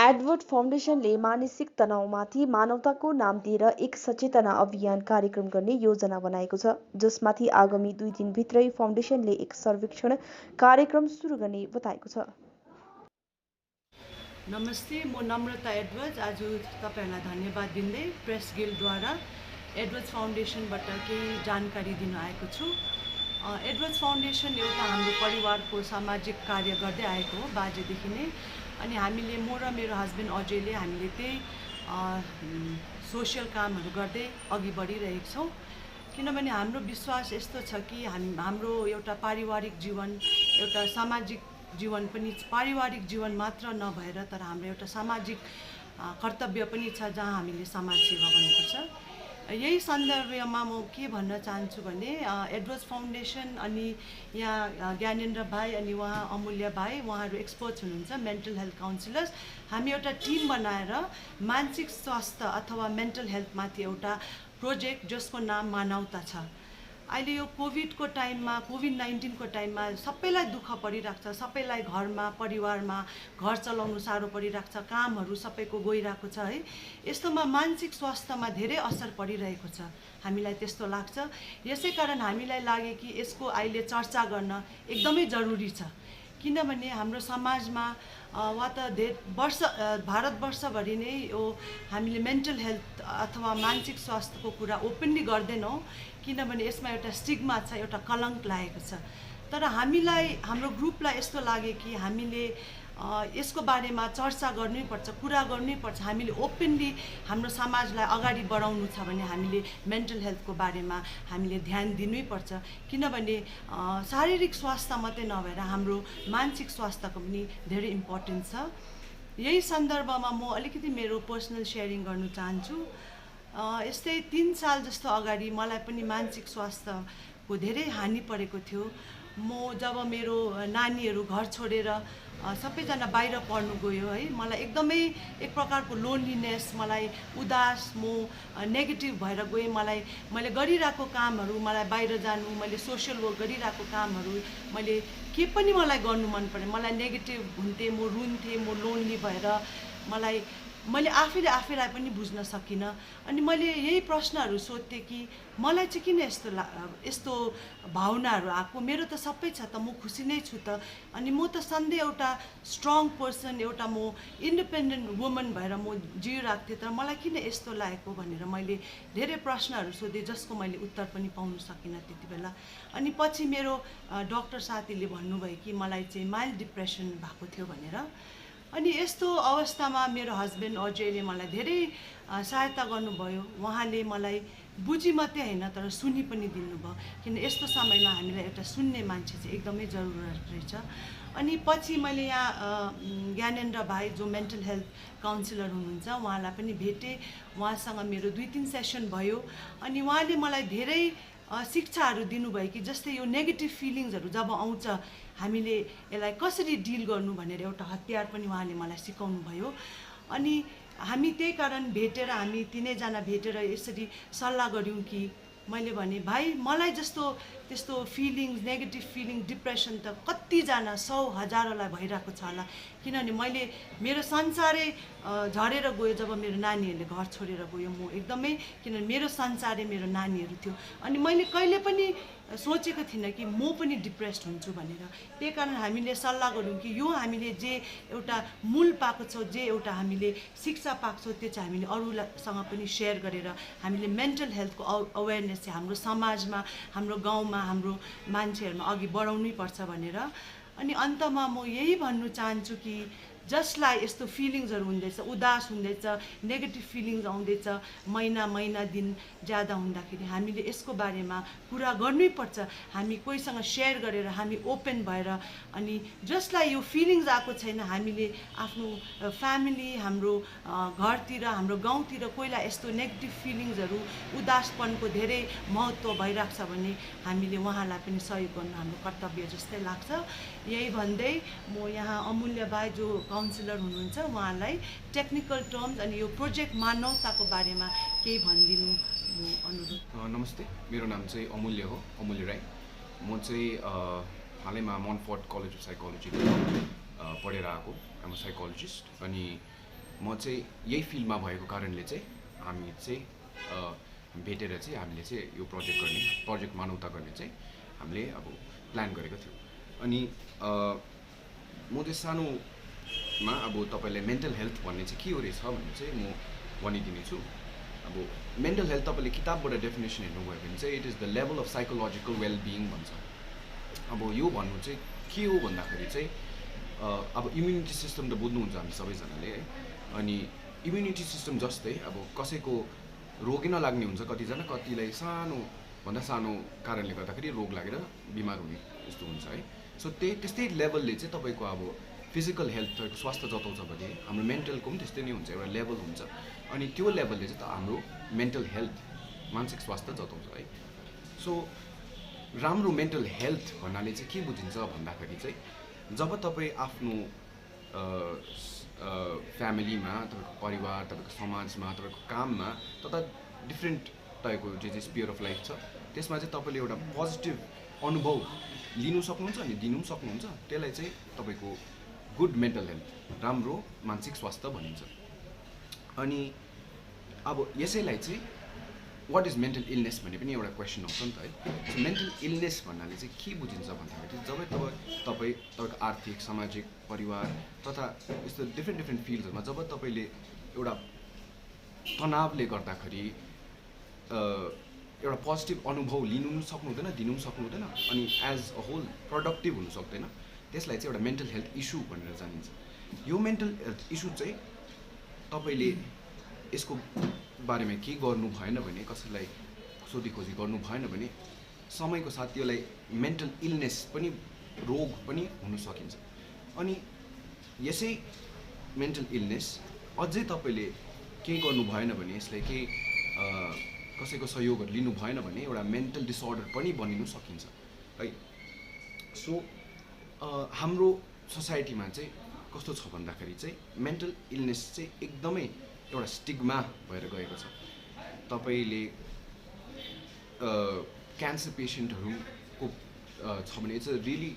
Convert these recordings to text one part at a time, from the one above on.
Edward फाउन्डेसनले मानसिक तनावमाथि मानवताको नाम दिएर एक सचेतना अभियान कार्यक्रम गर्ने योजना बनाएको छ, जसमाथि आगामी 2 दिनभित्रै फाउन्डेसनले एक सर्वेक्षण कार्यक्रम सुरु गर्ने बताएको छ। नमस्ते, म नम्रता एडवर्ड्स। आज तपाईहरुलाई धन्यवाद दिँदै प्रेस गिल्डद्वारा एडवर्ड्स फाउन्डेसनबाट केही जानकारी दिन आएको छु। एडवर्ड्स फाउन्डेसन एउटा हाम्रो परिवारको सामाजिक कार्य गर्दै आएको हो बाजेदेखि नै। अनि हामीले म र मेरो हस्बेन्ड अजयले हामीले त्यही सोशल कामहरू गर्दै अघि बढिरहेका छौँ। किनभने हाम्रो विश्वास यस्तो छ कि हाम्रो एउटा पारिवारिक जीवन, एउटा सामाजिक जीवन पनि, पारिवारिक जीवन मात्र नभएर तर हाम्रो एउटा सामाजिक कर्तव्य पनि छ जहाँ हामीले समाज सेवा गर्नुपर्छ। यही सन्दर्भमा म के भन्न चाहन्छु भने एडवर्ड्स फाउन्डेसन अनि यहाँ ज्ञानेन्द्र भाइ अनि उहाँ अमूल्य भाइ, उहाँहरू एक्सपर्ट्स हुनुहुन्छ, मेन्टल हेल्थ काउन्सिलर्स। हामी एउटा टिम बनाएर मानसिक स्वास्थ्य अथवा मेन्टल हेल्थमाथि एउटा प्रोजेक्ट जसको नाम मानवता छ। अहिले यो कोभिडको टाइममा, कोभिड-19 को टाइममा सबैलाई दुःख परिरहेको छ, सबैलाई घरमा परिवारमा घर चलाउनु साह्रो परिरहेको छ, कामहरू सबैको गइरहेको छ है। यस्तोमा मानसिक स्वास्थ्यमा धेरै असर परिरहेको छ, हामीलाई त्यस्तो लाग्छ। यसैकारण हामीलाई लाग्यो कि यसको अहिले चर्चा गर्न एकदमै जरुरी छ। किनभने हाम्रो समाजमा वा त भारतवर्षभरि नै यो हामीले मेन्टल हेल्थ अथवा मानसिक स्वास्थ्यको कुरा ओपनली गर्दैनौँ, किनभने यसमा एउटा स्टिग्मा छ, एउटा कलङ्क लागेको छ। तर हामीलाई, हाम्रो ग्रुपलाई यस्तो लाग्यो कि हामीले यसको बारेमा चर्चा गर्नैपर्छ, कुरा गर्नैपर्छ। हामीले ओपनली हाम्रो समाजलाई अगाडि बढाउनु छ भने हामीले मेन्टल हेल्थको बारेमा हामीले ध्यान दिनैपर्छ। किनभने शारीरिक स्वास्थ्य मात्रै नभएर हाम्रो मानसिक स्वास्थ्यको पनि धेरै इम्पोर्टेन्स छ। यही सन्दर्भमा म अलिकति मेरो पर्सनल सेयरिङ गर्न चाहन्छु। यस्तै 3 साल जस्तो अगाडि मलाई पनि मानसिक स्वास्थ्यको धेरै हानि परेको थियो। म जब मेरो नानीहरू घर छोडेर सबैजना बाहिर पढ्नु गयो है, मलाई एकदमै एक प्रकारको लोनलिनेस, मलाई उदास, म नेगेटिभ भएर गएँ। मैले गरिरहेको कामहरू, मलाई बाहिर जानु, मैले सोसियल वर्क गरिरहेको कामहरू मैले के पनि मलाई गर्नु मन परेन। मलाई नेगेटिभ हुन्थेँ, म रुन्थेँ, म लोन्ली भएर मैले आफैलाई पनि बुझ्न सकिनँ। अनि मैले यही प्रश्नहरू सोध्थेँ कि मलाई चाहिँ किन यस्तो भावनाहरू आएको, मेरो त सबै छ त, म खुसी नै छु त। अनि म त सधैँ एउटा स्ट्रङ पर्सन, एउटा म इन्डिपेन्डेन्ट वुमन भएर म जिइरहेको थिएँ, तर मलाई किन यस्तो लागेको भनेर मैले धेरै प्रश्नहरू सोधेँ, जसको मैले उत्तर पनि पाउन सकिनँ त्यति बेला। अनि पछि मेरो डक्टर साथीले भन्नुभयो कि मलाई चाहिँ माइल्ड डिप्रेसन भएको थियो भनेर। अनि यस्तो अवस्थामा मेरो हस्बेन्ड अजयले मलाई धेरै सहायता गर्नुभयो। उहाँले मलाई बुझी मात्रै होइन तर सुनि पनि दिनुभयो, किन यस्तो समयमा हामीलाई एउटा सुन्ने मान्छे चाहिँ एकदमै जरुरत रहेछ। अनि पछि मैले यहाँ ज्ञानेन्द्र भाइ जो मेन्टल हेल्थ काउन्सिलर हुनुहुन्छ, उहाँलाई पनि भेटेँ। उहाँसँग मेरो 2-3 सेसन भयो। अनि उहाँले मलाई धेरै शिक्षाहरू दिनुभयो कि जस्तै यो नेगेटिभ फिलिङ्सहरू जब आउँछ हामीले यसलाई कसरी डिल गर्नु भनेर एउटा हतियार पनि उहाँले मलाई सिकाउनु भयो। अनि हामी त्यही कारण भेटेर, हामी तीनैजना भेटेर यसरी सल्लाह गऱ्यौँ कि मैले भने भाइ, मलाई जस्तो त्यस्तो फिलिङ्स, नेगेटिभ फिलिङ, डिप्रेसन त कतिजना 100,000लाई भइरहेको छ होला। किनभने मेरो संसारै झरेर गयो जब मेरो नानीहरूले घर छोडेर गयो। म एकदमै, किनभने मेरो संसारै मेरो नानीहरू थियो। अनि मैले कहिले पनि सोचेको थिइनँ कि म पनि डिप्रेस्ड हुन्छु भनेर। त्यही कारण हामीले सल्लाह गऱ्यौँ कि यो हामीले जे एउटा मूल पाएको छौँ, जे एउटा हामीले शिक्षा पाएको छौँ, त्यो चाहिँ हामीले अरूसँग पनि सेयर गरेर हामीले मेन्टल हेल्थको अवेरनेस चाहिँ हाम्रो समाजमा, हाम्रो गाउँमा, हाम्रो मान्छेहरूमा अघि बढाउनै पर्छ भनेर। अनि अन्तमा म यही भन्नु चाहन्छु कि जसलाई यस्तो फिलिङ्सहरू हुँदैछ, उदास हुँदैछ, नेगेटिभ फिलिङ्स आउँदैछ, महिना दिन ज्यादा हुँदाखेरि हामीले यसको बारेमा कुरा गर्नैपर्छ। हामी कोहीसँग सेयर गरेर, हामी ओपन भएर, अनि जसलाई यो फिलिङ्स आएको छैन, हामीले आफ्नो फ्यामिली, हाम्रो घरतिर, हाम्रो गाउँतिर कोहीलाई यस्तो नेगेटिभ फिलिङ्सहरू, उदासपनको धेरै महत्त्व भइरहेको छ भने हामीले उहाँलाई पनि सहयोग गर्नु हाम्रो कर्तव्य जस्तै लाग्छ। यही भन्दै म यहाँ अमूल्य भाइ जो काउन्सिलर हुनुहुन्छ, उहाँलाई टेक्निकल टर्म्स अनि यो प्रोजेक्ट मानवताको बारेमा केही भनिदिनु म अनुरोध। नमस्ते, मेरो नाम चाहिँ अमूल्य हो, अमूल्य राई। म चाहिँ हालैमा मोन्फोर्ट कलेज अफ साइकोलोजी पढेर आएको, आम अ साइकोलोजिस्ट। अनि म चाहिँ यही फिल्डमा भएको कारणले चाहिँ हामी चाहिँ भेटेर चाहिँ हामीले चाहिँ यो प्रोजेक्ट मानवता गर्ने चाहिँ हामीले अब प्लान गरेको थियौँ। अनि म चाहिँ सानोमा अब तपाईँलाई मेन्टल हेल्थ भन्ने चाहिँ के हो रहेछ भन्ने चाहिँ म भनिदिने छु। अब मेन्टल हेल्थ तपाईँले किताबबाट डेफिनेसन हेर्नुभयो भने चाहिँ it is the level of psychological well-being भन्छ। अब यो भन्नु चाहिँ के हो भन्दाखेरि चाहिँ अब इम्युनिटी सिस्टम त बुझ्नुहुन्छ हामी सबैजनाले है। अनि इम्युनिटी सिस्टम जस्तै अब कसैको रोगै नलाग्ने हुन्छ, कतिजना कतिलाई सानोभन्दा सानो कारणले गर्दाखेरि रोग लागेर बिमार हुने यस्तो हुन्छ है। सो त्यस्तै लेभलले चाहिँ तपाईँको अब फिजिकल हेल्थ तपाईँको स्वास्थ्य जताउँछ भने हाम्रो मेन्टलको पनि त्यस्तै नै हुन्छ, एउटा लेभल हुन्छ। अनि त्यो लेभलले चाहिँ हाम्रो मेन्टल हेल्थ मानसिक स्वास्थ्य जताउँछ है। सो राम्रो मेन्टल हेल्थ भन्नाले चाहिँ के बुझिन्छ भन्दाखेरि चाहिँ जब तपाईँ आफ्नो फ्यामिलीमा, तपाईँको परिवार, तपाईँको समाजमा, तपाईँको काममा तथा डिफ्रेन्ट तपाईँको जे स्पियर अफ लाइफ छ त्यसमा चाहिँ तपाईँले एउटा पोजिटिभ अनुभव लिनु सक्नुहुन्छ अनि दिनु पनि सक्नुहुन्छ। त्यसलाई चाहिँ तपाईँको गुड मेन्टल हेल्थ, राम्रो मानसिक स्वास्थ्य भनिन्छ। अनि अब यसैलाई चाहिँ वाट इज मेन्टल इलनेस भन्ने पनि एउटा क्वेसन आउँछ नि त है। सो मेन्टल इलनेस भन्नाले चाहिँ के बुझिन्छ भन्दाखेरि जब तपाईँको आर्थिक, सामाजिक, परिवार तथा यस्तो डिफ्रेन्ट फिल्डहरूमा जब तपाईँले एउटा तनावले गर्दाखेरि एउटा पोजिटिभ अनुभव लिनु पनि सक्नु हुँदैन, दिनु पनि सक्नु हुँदैन, अनि एज अ होल प्रोडक्टिभ हुनु सक्दैन, त्यसलाई चाहिँ एउटा मेन्टल हेल्थ इस्यु भनेर जानिन्छ। यो मेन्टल हेल्थ इस्यु चाहिँ तपाईँले यसको बारेमा केही गर्नु भएन भने, कसैलाई सोधीखोजी गर्नु भएन भने समयको साथ यसलाई मेन्टल इलनेस पनि, रोग पनि हुन सकिन्छ। अनि यसै मेन्टल इलनेस अझै तपाईँले केही गर्नु भएन भने, यसलाई केही कसैको सहयोगहरू लिनु भएन भने एउटा मेन्टल डिसअर्डर पनि बनिनु सकिन्छ है। सो हाम्रो सोसाइटीमा चाहिँ कस्तो छ भन्दाखेरि चाहिँ मेन्टल इलनेस चाहिँ एकदमै एउटा स्टिग्मा भएर गएको छ। तपाईँले क्यान्सर पेसेन्टहरूको छ भने it's a really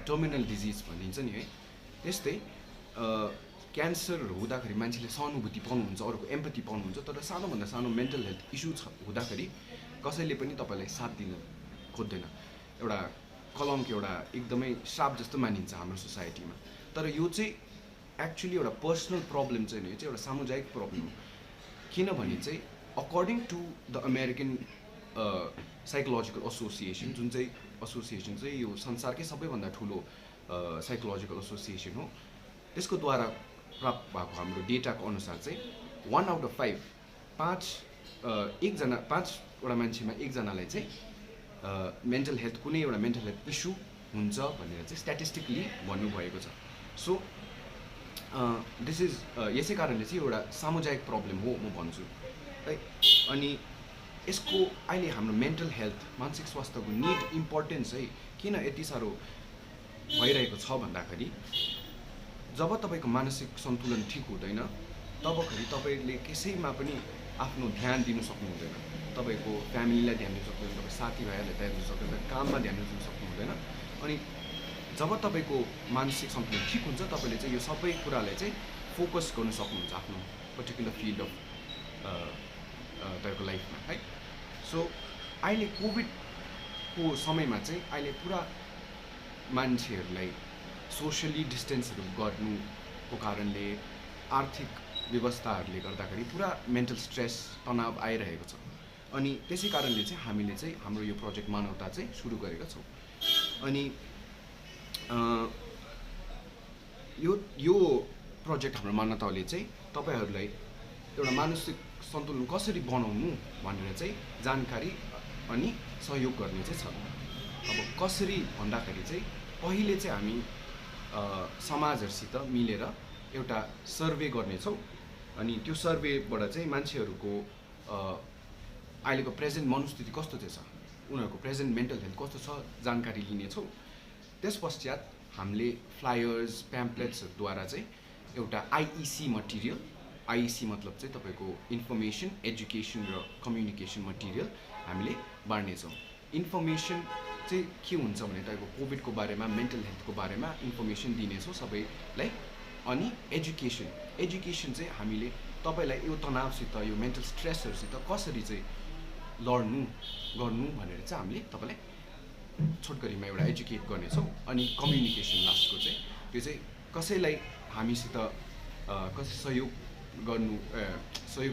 terminal disease भनिन्छ नि है। त्यस्तै क्यान्सरहरू हुँदाखेरि मान्छेले सहानुभूति पाउनुहुन्छ, अरूको एम्पथी पाउनुहुन्छ, तर सानोभन्दा सानो मेन्टल हेल्थ इस्यु हुँदाखेरि कसैले पनि तपाईँलाई साथ दिन खोज्दैन। एउटा कलमको एउटा एकदमै श्राप जस्तो मानिन्छ हाम्रो सोसाइटीमा। तर यो चाहिँ एक्चुअली एउटा पर्सनल प्रब्लम चाहिँ होइन, यो चाहिँ एउटा सामुदायिक प्रब्लम हो। किनभने चाहिँ according to the American Psychological Association, जुन चाहिँ एसोसिएसन चाहिँ यो संसारकै सबैभन्दा ठुलो साइकोलोजिकल एसोसिएसन हो, त्यसको द्वारा प्राप्त भएको हाम्रो डेटाको अनुसार चाहिँ 1 आउट अफ 5 पाँचवटा मान्छेमा एकजनालाई चाहिँ मेन्टल हेल्थ, कुनै एउटा मेन्टल हेल्थ इस्यु हुन्छ भनेर चाहिँ स्ट्याटिस्टिकली भन्नुभएको छ। सो दिस इज यसै कारणले चाहिँ एउटा सामुदायिक प्रब्लम हो म भन्छु है। अनि यसको अहिले हाम्रो मेन्टल हेल्थ, मानसिक स्वास्थ्यको निड, इम्पोर्टेन्स है किन यति साह्रो भइरहेको छ भन्दाखेरि जब तपाईँको मानसिक सन्तुलन ठिक हुँदैन तबखेरि तपाईँले कसैमा पनि आफ्नो ध्यान दिनु सक्नु हुँदैन। तपाईँको फ्यामिलीलाई ध्यान दिनु सक्नु हुँदैन, तपाईँ साथीभाइहरूलाई ध्यान दिनु सक्नु हुँदैन, काममा ध्यान दिनु सक्नु हुँदैन। अनि जब तपाईँको मानसिक सन्तुलन ठिक हुन्छ तपाईँले चाहिँ यो सबै कुरालाई चाहिँ फोकस गर्न सक्नुहुन्छ आफ्नो पर्टिकुलर फिल्ड अफ तपाईँको लाइफमा है। सो अहिले कोभिडको समयमा चाहिँ अहिले पुरा मान्छेहरूलाई सोसियली डिस्टेन्सहरू गर्नुको कारणले, आर्थिक व्यवस्थाहरूले गर्दाखेरि पुरा मेन्टल स्ट्रेस, तनाव आइरहेको छ। अनि त्यसै कारणले चाहिँ हामीले चाहिँ हाम्रो यो प्रोजेक्ट मानवता चाहिँ सुरु गरेका छौँ। अनि यो प्रोजेक्ट हाम्रो मानवताले चाहिँ तपाईँहरूलाई एउटा मानसिक सन्तुलन कसरी बनाउनु भनेर चाहिँ जानकारी अनि सहयोग गर्ने चाहिँ छ। अब कसरी भन्दाखेरि चाहिँ पहिले चाहिँ हामी समाजहरूसित मिलेर एउटा सर्वे गर्नेछौँ। अनि त्यो सर्वेबाट चाहिँ मान्छेहरूको अहिलेको प्रेजेन्ट मनोस्थिति कस्तो चाहिँ छ, उनीहरूको प्रेजेन्ट मेन्टल हेल्थ कस्तो छ जानकारी लिनेछौँ। त्यस पश्चात हामीले फ्लायर्स, प्याम्पलेट्सहरूद्वारा चाहिँ एउटा आइइसी मटेरियल, आइइसी मतलब चाहिँ तपाईँको इन्फर्मेसन, एजुकेसन र कम्युनिकेसन मटेरियल हामीले बाँड्नेछौँ। इन्फर्मेसन चाहिँ के हुन्छ भने तपाईँको कोभिडको बारेमा, मेन्टल हेल्थको बारेमा इन्फर्मेसन दिनेछौँ सबैलाई। अनि एजुकेसन चाहिँ हामीले तपाईँलाई यो तनावसित यो मेन्टल स्ट्रेसहरूसित कसरी चाहिँ गर्नु भनेर चाहिँ हामीले तपाईँलाई छोटकरीमा एउटा एजुकेट गर्नेछौँ। अनि कम्युनिकेसन लास्टको चाहिँ त्यो चाहिँ कसैलाई हामीसित कसै सहयोग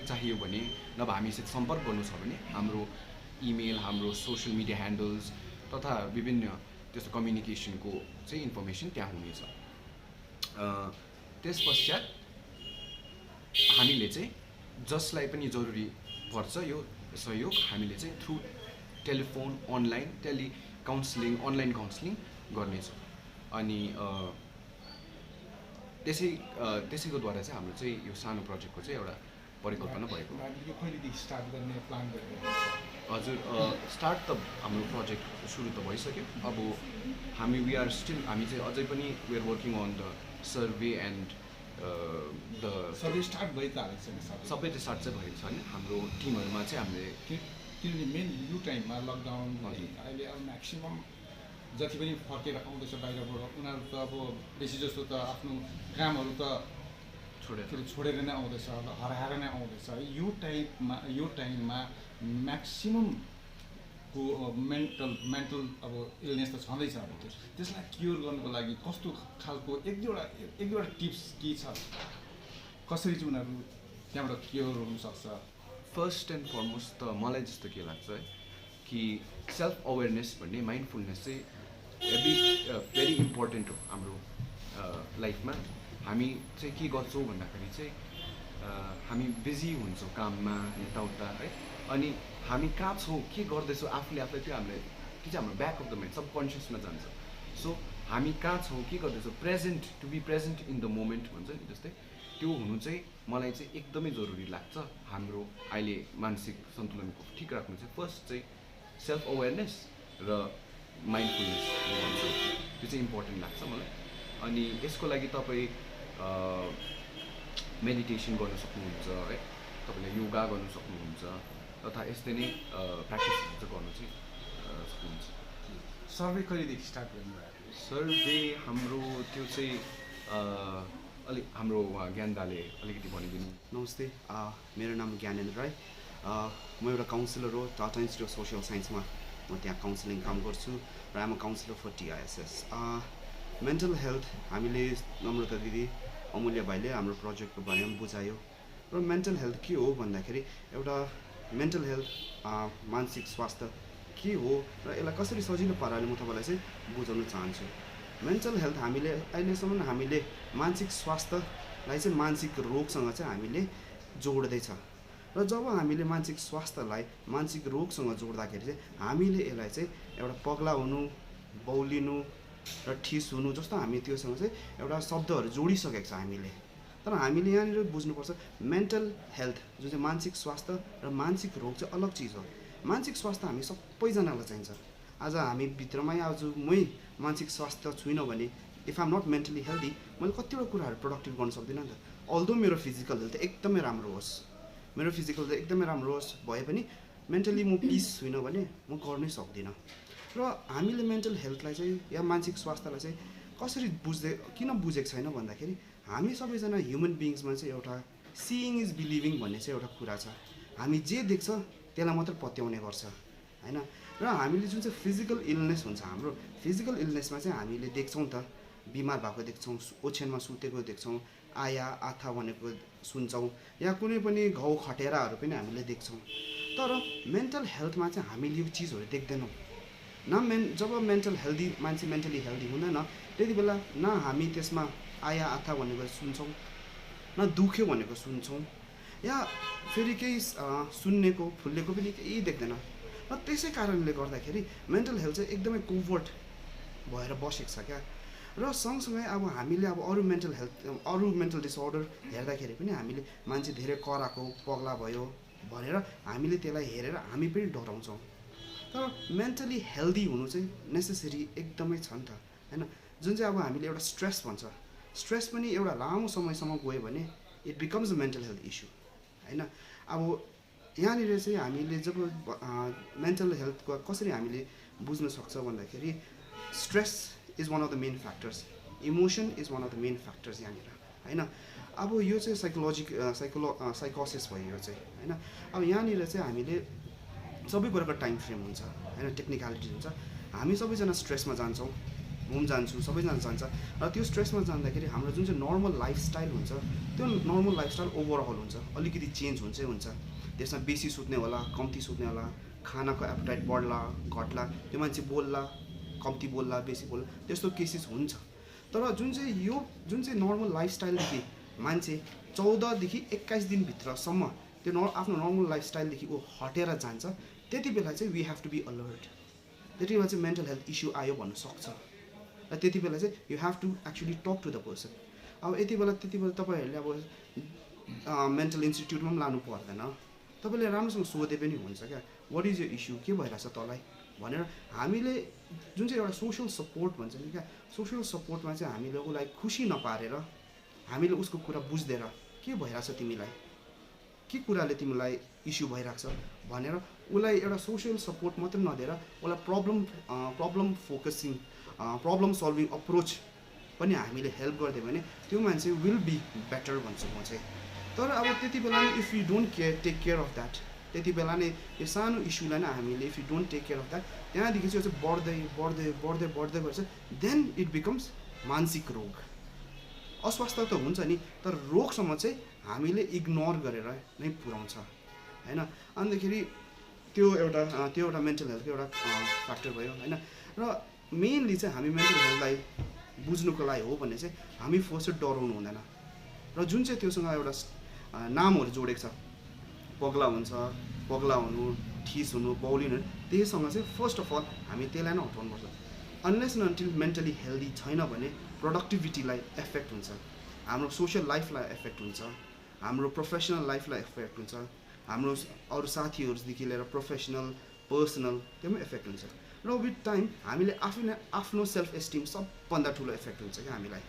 चाहियो भने नभए हामीसित सम्पर्क गर्नु छ भने हाम्रो इमेल, हाम्रो सोसियल मिडिया ह्यान्डल्स तथा विभिन्न त्यस्तो कम्युनिकेसनको चाहिँ इन्फर्मेसन त्यहाँ हुनेछ। त्यस पश्चात हामीले चाहिँ जसलाई पनि जरुरी पर्छ यो सहयोग हामीले चाहिँ through telephone, online online counselling गर्नेछौँ। अनि त्यसैको द्वारा चाहिँ हाम्रो चाहिँ यो सानो प्रोजेक्टको चाहिँ एउटा परिकल्पना भएको। कहिलेदेखि स्टार्ट गर्ने प्लान गरेको? हजुर, स्टार्ट त हाम्रो प्रोजेक्ट सुरु त भइसक्यो। अब हामी चाहिँ अझै पनि we are working on the survey and the सबै स्टार्ट भइ त हालेको छैन? सबै त स्टार्ट चाहिँ भएको छैन। हाम्रो टिमहरूमा चाहिँ हामीले किनभने मेन यो टाइममा लकडाउन अहिले अब म्याक्सिमम् जति पनि फर्केर आउँदैछ बाहिरबाट उनीहरू त अब बेसी जस्तो त आफ्नो कामहरू त छोडेर नै आउँदैछ, हराएर नै आउँदैछ। यो टाइममा म्याक्सिममको मेन्टल अब इलनेस त छँदैछ। अब त्यसलाई क्योर गर्नुको लागि कस्तो खालको एक दुईवटा टिप्स के छ, कसरी चाहिँ उनीहरू त्यहाँबाट क्योर हुनसक्छ? फर्स्ट एन्ड फरमोस्ट त मलाई जस्तो के लाग्छ है कि सेल्फ अवेरनेस भन्ने माइन्डफुलनेस चाहिँ भेरी इम्पोर्टेन्ट हो हाम्रो लाइफमा। हामी चाहिँ के गर्छौँ भन्दाखेरि चाहिँ हामी बिजी हुन्छौँ काममा यताउता है, अनि हामी कहाँ छौँ के गर्दैछौँ आफूलाई त्यो चाहिँ हाम्रो ब्याक अफ द माइन्ड सबकन्सियसमा जान्छ। सो हामी कहाँ छौँ के गर्दैछौँ to be present in the moment भन्छ नि, जस्तै त्यो हुनु चाहिँ मलाई चाहिँ एकदमै जरुरी लाग्छ। हाम्रो अहिले मानसिक सन्तुलनको ठिक राख्नु चाहिँ फर्स्ट चाहिँ सेल्फ अवेरनेस र माइन्डफुलनेस भन्छ, त्यो चाहिँ इम्पोर्टेन्ट लाग्छ मलाई। अनि यसको लागि तपाईँ मेडिटेसन गर्न सक्नुहुन्छ है, तपाईँले योगा गर्न सक्नुहुन्छ तथा यस्तै नै प्र्याक्टिसहरू चाहिँ गर्न चाहिँ सक्नुहुन्छ। सर्वे कहिलेदेखि स्टार्ट गर्नुभयो? सर्वे हाम्रो त्यो चाहिँ हाम्रो ज्ञानदाले अलिकति भनिदिनु। नमस्ते, मेरो नाम ज्ञानेन्द्र राई। म एउटा काउन्सिलर हो टाटा इन्स्टिट्युट अफ सोसियल साइन्समा। म त्यहाँ काउन्सिलिङ काम गर्छु र I'm counsellor for TISS। Mental health हामीले नम्रता दिदी, अमूल्य भाइले हाम्रो प्रोजेक्टको बारेमा बुझायो। र मेन्टल हेल्थ के हो भन्दाखेरि एउटा मेन्टल हेल्थ मानसिक स्वास्थ्य के हो र यसलाई कसरी सजिलो पाराले म तपाईँलाई चाहिँ बुझाउन चाहन्छु। मेन्टल हेल्थ अहिलेसम्म हामीले मानसिक स्वास्थ्यलाई चाहिँ मानसिक रोगसँग चाहिँ हामीले जोड्दैछ। र जब हामीले मानसिक स्वास्थ्यलाई मानसिक रोगसँग जोड्दाखेरि चाहिँ हामीले यसलाई चाहिँ एउटा पगला हुनु, बौलिनु र ठिस हुनु जस्तो हामी त्योसँग चाहिँ एउटा शब्दहरू जोडिसकेको छ हामीले। तर हामीले यहाँनिर बुझ्नुपर्छ मेन्टल हेल्थ जुन चाहिँ मानसिक स्वास्थ्य र मानसिक रोग चाहिँ अलग चिज हो। मानसिक स्वास्थ्य हामी सबैजनालाई चाहिन्छ। आज हामी भित्रमै आज मै मानसिक स्वास्थ्य छुइनँ भने if I'm not mentally healthy मैले कतिवटा कुराहरू प्रोडक्टिभ गर्न सक्दिनँ नि त। अल्दो मेरो फिजिकल हेल्थ एकदमै राम्रो होस् भए पनि मेन्टली म पिस छुइनँ भने म गर्नै सक्दिनँ। र हामीले मेन्टल हेल्थलाई चाहिँ या मानसिक स्वास्थ्यलाई चाहिँ कसरी किन बुझेको छैन भन्दाखेरि हामी सबैजना ह्युमन बिइङ्समा चाहिँ एउटा सिइङ इज बिलिभिङ भन्ने चाहिँ एउटा कुरा छ। हामी जे देख्छ त्यसलाई मात्र पत्याउने गर्छ हैन। र हामीले जुन चाहिँ फिजिकल इलनेस हुन्छ, हाम्रो फिजिकल इलनेसमा चाहिँ हामीले देख्छौँ त, बिमार भएको देख्छौँ, ओछ्यानमा सुतेको देख्छौँ, आथा भनेको सुन्छौँ, या कुनै पनि घाउ खटेराहरू पनि हामीले देख्छौँ। तर मेन्टल हेल्थमा चाहिँ हामीले यो चिजहरू देख्दैनौँ। जब मान्छे मेन्टली हेल्दी हुँदैन त्यति बेला न हामी त्यसमा आथा भनेको सुन्छौँ, न दुख्यो भनेको सुन्छौँ, या फेरि केही सुन्नेको फुल्लेको पनि केही देख्दैन। र त्यसै कारणले गर्दाखेरि मेन्टल हेल्थ चाहिँ एकदमै कोभर्ट भएर बसेको छ क्या। र सँगसँगै अब हामीले अब अरू मेन्टल डिसअर्डर हेर्दाखेरि पनि हामीले मान्छे धेरै कराएको, पगला भयो भनेर हामीले त्यसलाई हेरेर हामी पनि डराउँछौँ। तर मेन्टली हेल्दी हुनु चाहिँ नेसेसरी एकदमै छ नि त हैन। जुन चाहिँ अब हामीले एउटा स्ट्रेस भन्छ, स्ट्रेस पनि एउटा लामो समयसम्म गयो भने it becomes a mental health issue हैन। अब यहाँनिर चाहिँ हामीले जब मेन्टल हेल्थको कसरी हामीले बुझ्न सक्छ भन्दाखेरि stress is one of the main factors, emotion is one of the main factors यहाँनिर होइन। अब यो चाहिँ साइकोसिस भयो यो चाहिँ होइन। अब यहाँनिर चाहिँ हामीले सबै कुराको टाइम फ्रेम हुन्छ होइन, टेक्निकलिटी हुन्छ। हामी सबैजना स्ट्रेसमा जान्छौँ, म जान्छु, सबैजना जान्छ, र त्यो स्ट्रेसमा जाँदाखेरि हाम्रो जुन चाहिँ नर्मल लाइफस्टाइल हुन्छ त्यो नर्मल लाइफस्टाइल ओभरअल हुन्छ, अलिकति चेन्ज हुन्छै हुन्छ। त्यसमा बेसी सुत्ने होला, कम्ती सुत्ने होला, खानाको एपेटाइट बढ्ला घट्ला, त्यो मान्छे बोल्ला, कम्ती बोल्ला, बेसी बोल्ला, त्यस्तो केसेस हुन्छ। तर जुन चाहिँ नर्मल लाइफस्टाइलदेखि मान्छे 14देखि 21 दिनभित्रसम्म त्यो आफ्नो नर्मल लाइफस्टाइलदेखि ऊ हटेर जान्छ, त्यति बेला चाहिँ we have to be alert. त्यति बेला चाहिँ मेन्टल हेल्थ इस्यु आयो भन्नु सक्छ, र त्यति बेला चाहिँ you have to actually talk to the person. अब त्यति बेला तपाईँहरूले अब मेन्टल इन्स्टिट्युटमा पनि लानु पर्दैन, तपाईँले राम्रोसँग सोधे पनि हुन्छ क्या, वाट इज यो इस्यु, के भइरहेछ तँलाई भनेर। हामीले जुन चाहिँ एउटा सोसियल सपोर्ट भन्छ नि क्या, सोसियल सपोर्टमा चाहिँ हामीले उसलाई खुसी नपारेर हामीले उसको कुरा बुझ्देर के भइरहेछ तिमीलाई, के कुराले तिमीलाई इस्यु भइरहेको छ भनेर उसलाई एउटा सोसियल सपोर्ट मात्रै नदिएर उसलाई problem focusing problem solving approach पनि हामीले हेल्प गरिदियो भने त्यो मान्छे विल बी बेटर भन्छु म चाहिँ। तर अब त्यति बेला नै if you don't take care of that, त्यति बेला नै यो सानो इस्युलाई नै हामीले if you don't take care of that, त्यहाँदेखि चाहिँ यो चाहिँ बढ्दै बढ्दै बढ्दै बढ्दै गएछ, देन इट बिकम्स मानसिक रोग। अस्वास्थ्य त हुन्छ नि, तर रोगसम्म चाहिँ हामीले इग्नोर गरेर नै पुऱ्याउँछ होइन। अन्तखेरि त्यो एउटा मेन्टल हेल्थको एउटा फ्याक्टर भयो होइन। र मेनली चाहिँ हामी मेन्टल हेल्थलाई बुझ्नुको लागि हो भने चाहिँ हामी फर्स्ट चाहिँ डराउनु हुँदैन, र जुन चाहिँ त्योसँग एउटा नामहरू जोडेको छ, पगला हुन्छ, पगला हुनु, ठिस हुनु, बौलिनु, त्यहीसँग चाहिँ फर्स्ट अफ अल हामी त्यसलाई नै हटाउनुपर्छ। Unless and until mentally healthy छैन भने प्रोडक्टिभिटीलाई एफेक्ट हुन्छ, हाम्रो सोसियल लाइफलाई एफेक्ट हुन्छ, हाम्रो प्रोफेसनल लाइफलाई एफेक्ट हुन्छ, हाम्रो अरू साथीहरूदेखि लिएर प्रोफेसनल पर्सनल त्योमा एफेक्ट हुन्छ। र विथ टाइम हामीले आफ्नो सेल्फ एस्टिम सबभन्दा ठुलो एफेक्ट हुन्छ क्या हामीलाई।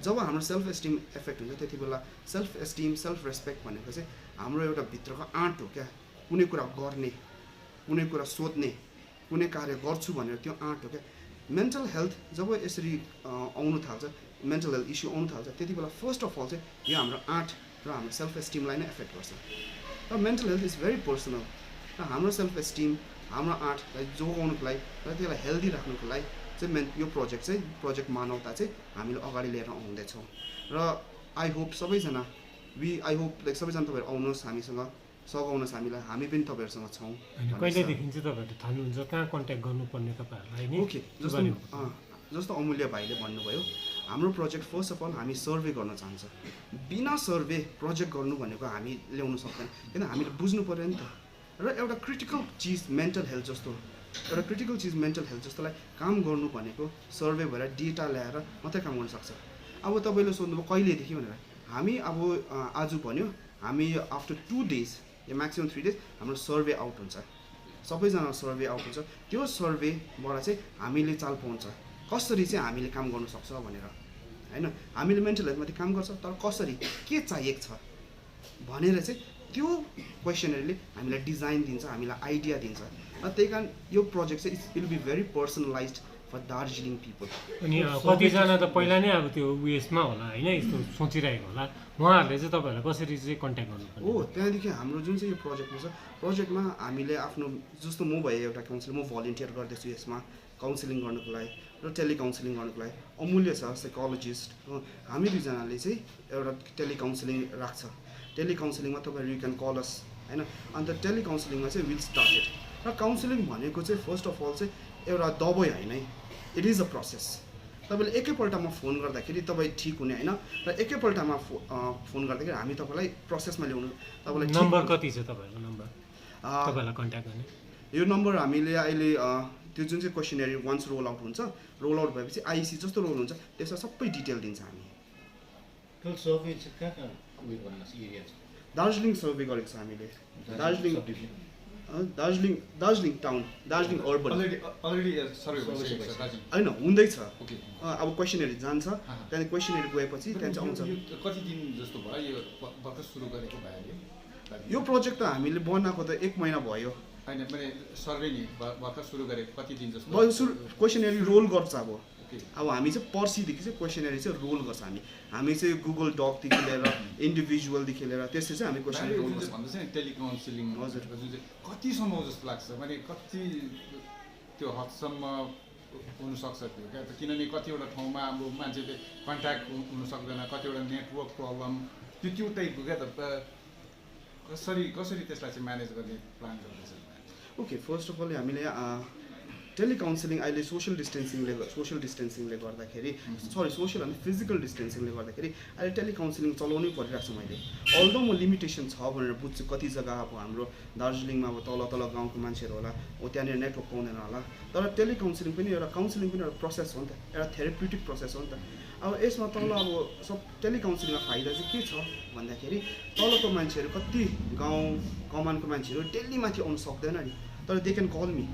जब हाम्रो सेल्फ एस्टिम एफेक्ट हुन्छ त्यति बेला सेल्फ एस्टिम सेल्फ रेस्पेक्ट भनेको चाहिँ हाम्रो एउटा भित्रको आँट हो क्या, कुनै कुरा गर्ने, कुनै कुरा सोध्ने, कुनै कार्य गर्छु भनेर त्यो आँट हो क्या। मेन्टल हेल्थ जब यसरी आउनु थाल्छ, मेन्टल हेल्थ इस्यु आउनु थाल्छ, त्यति बेला फर्स्ट अफ अल चाहिँ यो हाम्रो आँट र हाम्रो सेल्फ एस्टिमलाई नै एफेक्ट गर्छ। र mental health is very personal, र हाम्रो सेल्फ एस्टिम, हाम्रो आँटलाई जोगाउनुको लागि र त्यसलाई हेल्दी राख्नुको लागि चाहिँ यो प्रोजेक्ट मानवता चाहिँ हामीले अगाडि लिएर आउँदैछौँ। र आई होप सबैजना सबैजना तपाईँहरू आउनुहोस्, हामीसँग सघाउनुहोस् हामीलाई, हामी पनि तपाईँहरूसँग छौँ। कहिलेदेखि चाहिँ तपाईँहरूले थाल्नुहुन्छ, कहाँ कन्ट्याक्ट गर्नुपर्ने तपाईँहरूलाई नि? ओके, जस्तो अमूल्य भाइले भन्नुभयो, हाम्रो प्रोजेक्ट फर्स्ट अफ अल हामी सर्वे गर्न चाहन्छ। बिना सर्वे प्रोजेक्ट गर्नु भनेको हामी ल्याउनु सक्दैन, किन हामीले बुझ्नु पऱ्यो नि त। र एउटा क्रिटिकल चिज मेन्टल हेल्थ जस्तोलाई काम गर्नु भनेको सर्वे भएर डेटा ल्याएर मात्रै काम गर्न सक्छ। अब तपाईँले सोध्नुभयो कहिलेदेखि भनेर, हामी अब आज भन्यो, हामी आफ्टर 2 days या म्याक्सिमम् 3 days हाम्रो सर्वे आउट हुन्छ, सबैजना सर्वे आउट हुन्छ। त्यो सर्वेबाट चाहिँ हामीले चाल पाउँछ कसरी चाहिँ हामीले काम गर्नु सक्छ भनेर होइन। हामीले मेन्टल हेल्थमाथि काम गर्छ, तर कसरी, के चाहिएको छ भनेर चाहिँ त्यो क्वेसनहरूले हामीलाई डिजाइन दिन्छ, हामीलाई आइडिया दिन्छ। र त्यही कारण यो प्रोजेक्ट चाहिँ it will be very personalised for Darjeeling people. अनि कतिजना त पहिला नै अब त्यो उयसमा होला होइन, यस्तो सोचिरहेको होला, उहाँहरूले चाहिँ तपाईँहरूलाई कसरी चाहिँ कन्ट्याक्ट गर्नुपर्ने हो। त्यहाँदेखि हाम्रो जुन चाहिँ यो प्रोजेक्टमा छ, प्रोजेक्टमा हामीले आफ्नो जस्तो म भए एउटा काउन्सिलर, म भलिन्टियर गर्दैछु यसमा काउन्सिलिङ गर्नुको लागि र टेलिकाउन्सिलिङ गर्नुको लागि। अमूल्य छ साइकोलोजिस्ट, हामी दुईजनाले चाहिँ एउटा टेलिकाउन्सिलिङ राख्छ। टेलिकाउन्सिलिङमा तपाईँहरू यु क्यान कल अस होइन। अन्त टेलिकाउन्सिलिङमा चाहिँ विल स्टार्टेड। र काउन्सिलिङ भनेको चाहिँ फर्स्ट अफ अल चाहिँ एउटा दबाई होइन है, इट इज अ प्रोसेस। तपाईँले एकैपल्टमा फोन गर्दाखेरि तपाईँ ठिक हुने होइन, र एकैपल्टमा फोन गर्दाखेरि हामी तपाईँलाई प्रोसेसमा ल्याउनु। तपाईँलाई नम्बर कति छ तपाईँहरूको नम्बर तपाईँलाई कन्ट्याक्ट गर्ने? यो नम्बर हामीले अहिले त्यो जुन चाहिँ क्वेसनरी वान्स रोल आउट हुन्छ, रोल आउट भएपछि आइसी जस्तो रोल हुन्छ त्यसमा सबै डिटेल दिन्छ हामी। दार्जिलिङ सर्वे गरेको छ हामीले, दार्जिलिङ टाउन, दार्जिलिङ अर्बन होइन हुँदैछ। अब क्वेसनहरू जान्छ, त्यहाँदेखि क्वेसनहरू गएपछि त्यहाँ चाहिँ आउँछ। कति दिन जस्तो भयो यो भर्खर सुरु गरेको भइहाल्यो? यो प्रोजेक्ट त हामीले बनाएको त 1 महिना भयो होइन, मैले सर्वे नि भर्खर सुरु गरेको कति दिन जस्तो भयो। क्वेसनरी रोल गर्छ, अब अब हामी चाहिँ पर्सिदेखि चाहिँ क्वेसनरी चाहिँ रोल गर्छ हामी चाहिँ गुगल डकदेखि लिएर इन्डिभिजुअलदेखि लिएर त्यसरी चाहिँ हामी क्वेसनरी रोल गर्छ भन्दैछ नि टेलिकाउन्सिलिङ हजुर जुन चाहिँ कतिसम्म जस्तो लाग्छ माने कति त्यो हदसम्म हुनसक्छ त्यो क्या किनभने कतिवटा ठाउँमा अब मान्छेले कन्ट्याक्ट हुन सक्दैन कतिवटा नेटवर्क प्रब्लम त्यो टाइपको क्या त कसरी त्यसलाई चाहिँ म्यानेज गर्ने प्लान गर्दैछ ओके फर्स्ट अफ अल हामीले टेलिकाउन्सिलिङ अहिले सोसियल डिस्टेन्सिङले गर्दाखेरि सोसियल अनि फिजिकल डिस्टेन्सिङले गर्दाखेरि अहिले टेलिकाउन्सिलिङ चलाउनै परिरहेको छ मैले अल्दो म लिमिटेसन छ भनेर बुझ्छु कति जग्गा अब हाम्रो दार्जिलिङमा अब तल गाउँको मान्छेहरू होला त्यहाँनिर नेटवर्क पाउँदैन होला तर टेलिकाउन्सिलिङ पनि एउटा काउन्सिलिङ पनि एउटा प्रोसेस हो नि त एउटा थेराप्युटिक प्रोसेस हो नि त अब यसमा तल अब सब टेलिकाउन्सिलिङमा फाइदा चाहिँ के छ भन्दाखेरि तलको मान्छेहरू कति गाउँ कमानको मान्छेहरू डेली माथि आउनु सक्दैन नि तर they can call me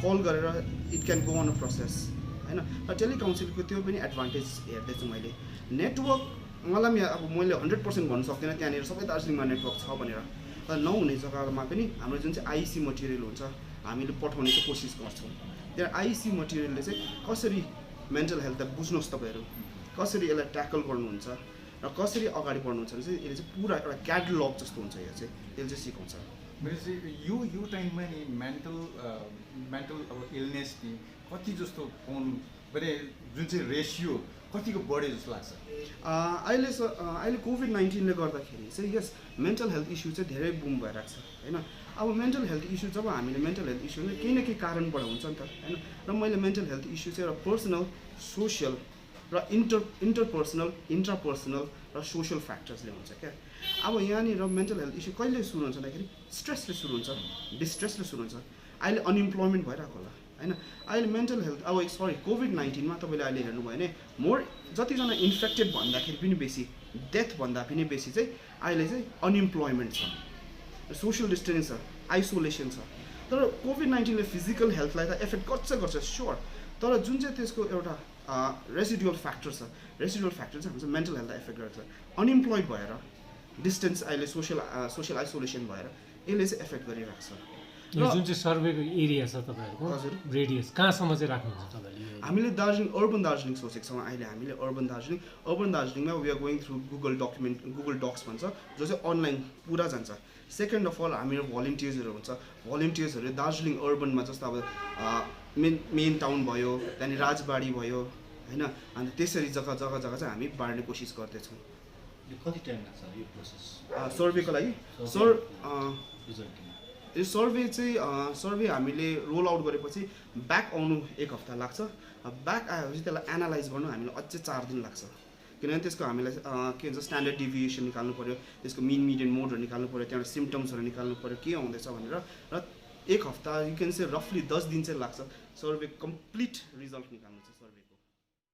call गरेर it can go on a process होइन र टेलिकाउन्सिलिङको त्यो पनि एडभान्टेज हेर्दैछु मैले नेटवर्क मलाई अब मैले 100% भन्नु सक्दिनँ त्यहाँनिर सबै दार्जिलिङमा नेटवर्क छ भनेर तर नहुने जग्गामा पनि हाम्रो जुन चाहिँ आइसी मटेरियल हुन्छ हामीले पठाउने चाहिँ कोसिस गर्छौँ त्यहाँ आइसी मटेरियलले चाहिँ कसरी मेन्टल हेल्थलाई बुझ्नुहोस् तपाईँहरू कसरी यसलाई ट्याकल गर्नुहुन्छ र कसरी अगाडि बढ्नुहुन्छ भने चाहिँ यसले चाहिँ पुरा एउटा क्याटलग जस्तो हुन्छ यो चाहिँ त्यसले चाहिँ सिकाउँछ यो टाइममा नि मेन्टल अब इलनेस नि कति जस्तो भने जुन चाहिँ रेसियो कतिको बढे जस्तो लाग्छ अहिले कोभिड-19ले गर्दाखेरि चाहिँ यस मेन्टल हेल्थ इस्यु चाहिँ धेरै बुम भइरहेको छ होइन अब मेन्टल हेल्थ इस्यु जब हामीले मेन्टल हेल्थ इस्युले केही न केही कारणबाट हुन्छ नि त होइन र मैले मेन्टल हेल्थ इस्यु चाहिँ एउटा पर्सनल सोसियल र इन्टरपर्सनल इन्ट्रापर्सनल र सोसियल फ्याक्टर्सले हुन्छ क्या अब यहाँनिर मेन्टल हेल्थ इस्यु कहिले सुरु हुन्छ भन्दाखेरि स्ट्रेसले सुरु हुन्छ डिस्ट्रेसले सुरु हुन्छ अहिले अनइम्प्लोइमेन्ट भइरहेको होला होइन अहिले मेन्टल हेल्थ अब कोभिड-19मा तपाईँले अहिले हेर्नुभयो भने जतिजना इन्फेक्टेड भन्दाखेरि पनि बेसी डेथ भन्दा पनि बेसी चाहिँ अहिले चाहिँ अनइम्प्लोइमेन्ट छ सोसियल डिस्टेन्स छ आइसोलेसन छ तर कोभिड-19ले फिजिकल हेल्थलाई त एफेक्ट गर्छ स्योर तर जुन चाहिँ त्यसको एउटा रेसिडुअल फ्याक्टर छ रेसिडुअल फ्याक्टर चाहिँ हाम्रो मेन्टल हेल्थलाई एफेक्ट गर्छ अनइम्प्लोइड भएर डिस्टेन्स अहिले सोसियल आइसोलेसन भएर यसले चाहिँ एफेक्ट गरिरहेको छ जुन चाहिँ सर्वेको एरिया छ तपाईँहरूको हजुर रेडियस कहाँसम्म चाहिँ राख्नुहुन्छ तपाईँले हामीले अर्बन दार्जिलिङ सोचेको छौँ अहिले हामीले अर्बन दार्जिलिङमा we are going through Google Docs भन्छ जो चाहिँ अनलाइन पुरा जान्छ सेकेन्ड अफ अल हाम्रो भलिन्टियर्सहरू हुन्छ भलिन्टियर्सहरू दार्जिलिङ अर्बनमा जस्तो अब मेन टाउन भयो त्यहाँदेखि राजबाडी भयो होइन अन्त त्यसरी जग्गा चाहिँ हामी बाँड्ने कोसिस गर्दैछौँ कति टाइम लाग्छ यो प्रोसेस सर्वेको लागि यो सर्वे हामीले रोल आउट गरेपछि ब्याक आउनु 1 हप्ता लाग्छ ब्याक आएपछि त्यसलाई एनालाइज गर्नु हामीलाई अझै 4 दिन लाग्छ किनभने त्यसको हामीलाई के भन्छ स्ट्यान्डर्ड डिभिएसन निकाल्नु पऱ्यो त्यसको मिडियन मोडहरू निकाल्नु पऱ्यो त्यहाँबाट सिम्टम्सहरू निकाल्नु पऱ्यो के आउँदैछ भनेर र 1 हप्ता यु क्यान से रफली 10 दिन चाहिँ लाग्छ सर्वे कम्प्लिट रिजल्ट निकाल्नु चाहिँ सर्वेको